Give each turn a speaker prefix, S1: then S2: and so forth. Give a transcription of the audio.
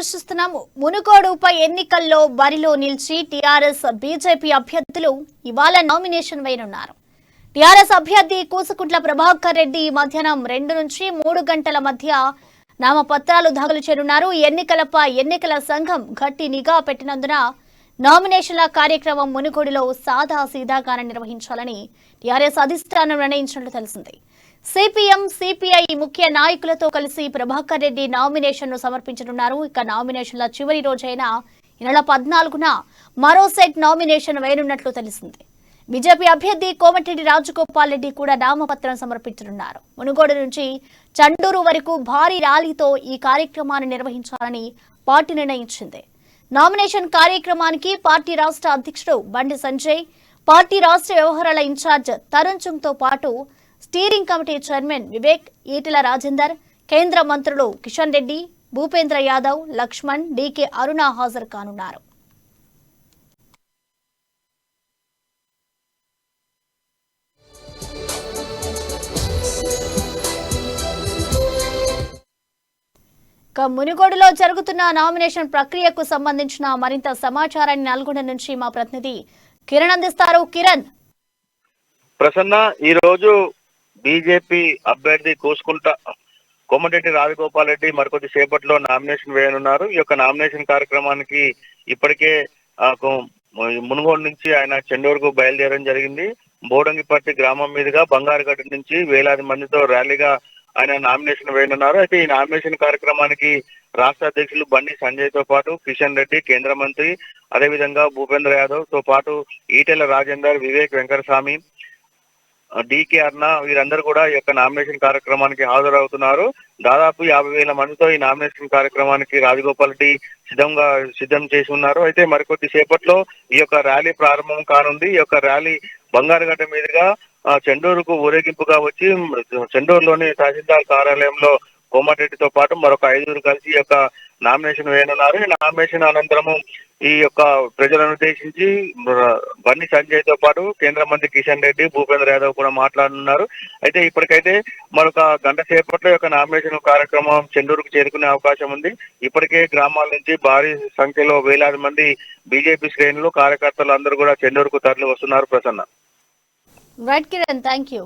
S1: చూస్తున్నాము. మునుగోడు ఉప ఎన్నికల్లో బరిలో నిలిచి టీఆర్ఎస్ బీజేపీ అభ్యర్థులు ఇవాళ నామినేషన్ వేయనున్నారు. టీఆర్ఎస్ అభ్యర్థి కూసుకుంట్ల ప్రభాకర్ రెడ్డి మధ్యాహ్నం 2 నుంచి 3 గంటల మధ్య నామపత్రాలు దాఖలు చేయనున్నారు. ఎన్నికలపై ఎన్నికల సంఘం గట్టి నిఘా పెట్టినందున నామినేషన్ల కార్యక్రమం మునుగోడులో సాదా సీదాగానే నిర్వహించాలని టీఆర్ఎస్ అధిష్టానం నిర్ణయించినట్లు తెలిసింది. సిపిఎం సిపిఐ ముఖ్య నాయకులతో కలిసి ప్రభాకర్ రెడ్డి నామినేషన్ను సమర్పించనున్నారు. ఇక నామినేషన్ల చివరి రోజైన ఈ నెల 14న మరో సెట్ నామినేషన్ వేయనున్నట్లు తెలిసింది. బీజేపీ అభ్యర్థి కోమటిరెడ్డి రాజగోపాల్ రెడ్డి కూడా నామపత్రం సమర్పించనున్నారు. మునుగోడు నుంచి చండూరు వరకు భారీ ర్యాలీతో ఈ కార్యక్రమాన్ని నిర్వహించాలని పార్టీ నిర్ణయించింది. నామినేషన్ కార్యక్రమానికి పార్టీ రాష్ట్ర అధ్యక్షుడు బండి సంజయ్, పార్టీ రాష్ట్ర వ్యవహారాల ఇన్ఛార్జ్ తరుణ్ చుంగ్ తో పాటు steering committee chairman Vivek, Etela Rajender, కేంద్ర మంత్రులు కిషన్ రెడ్డి, భూపేంద్ర యాదవ్, లక్ష్మణ్, డీకే అరుణ హాజరు కానున్నారు. మునుగోడులో జరుగుతున్న నామినేషన్ ప్రక్రియకు సంబంధించిన మరింత సమాచారాన్ని నల్గొండ నుంచి మా ప్రతినిధి కిరణ్ అందిస్తారు. కిరణ్.
S2: ప్రసన్న, ఈ రోజు బీజేపీ అభ్యర్థి కోమటిరెడ్డి రాజగోపాల్ రెడ్డి మరికొద్ది సేపట్లో నామినేషన్ వేయనున్నారు. ఈ యొక్క నామినేషన్ కార్యక్రమానికి ఇప్పటికే మునుగోడు నుంచి ఆయన చెండూరుకు బయలుదేరడం జరిగింది. బోడంగిపర్తి గ్రామం మీదుగా బంగారుగడ్డ నుంచి వేలాది మందితో ర్యాలీగా ఆయన నామినేషన్ వేయనున్నారు. అయితే ఈ నామినేషన్ కార్యక్రమానికి రాష్ట్ర అధ్యక్షులు బండి సంజయ్ తో పాటు కిషన్ రెడ్డి, కేంద్ర మంత్రి, అదేవిధంగా భూపేంద్ర యాదవ్ తో పాటు ఈటెల రాజేందర్, వివేక్ వెంకటస్వామి, డీకే అరుణ వీరందరూ కూడా ఈ యొక్క నామినేషన్ కార్యక్రమానికి హాజరవుతున్నారు. దాదాపు 50,000 మందితో ఈ నామినేషన్ కార్యక్రమానికి రాజగోపాల్ రెడ్డి సిద్ధం చేసి ఉన్నారు. అయితే మరికొద్ది సేపట్లో ఈ యొక్క ర్యాలీ ప్రారంభం కానుంది. ఈ యొక్క ర్యాలీ బంగారుగడ్డ మీదుగా చెండూరుకు ఊరేగింపుగా వచ్చి చెండూరులోని తహసీల్దార్ కార్యాలయంలో కోమటిరెడ్డితో పాటు మరొక 5 కలిసి ఈ యొక్క నామినేషన్ వేయనున్నారు. ఈ నామినేషన్ అనంతరము ఈ యొక్క ప్రజలను ఉద్దేశించి బండి సంజయ్ తో పాటు కేంద్ర మంత్రి కిషన్ రెడ్డి, భూపేంద్ర యాదవ్ కూడా మాట్లాడనున్నారు. అయితే ఇప్పటికైతే మరొక గంట సేపట్లో యొక్క నామినేషన్ కార్యక్రమం చెండూరుకు చేరుకునే అవకాశం ఉంది. ఇప్పటికే గ్రామాల నుంచి భారీ సంఖ్యలో వేలాది మంది బీజేపీ శ్రేణులు, కార్యకర్తలు అందరూ కూడా చెండూరుకు తరలి వస్తున్నారు. Prasanna.
S1: Right Kiran, thank you.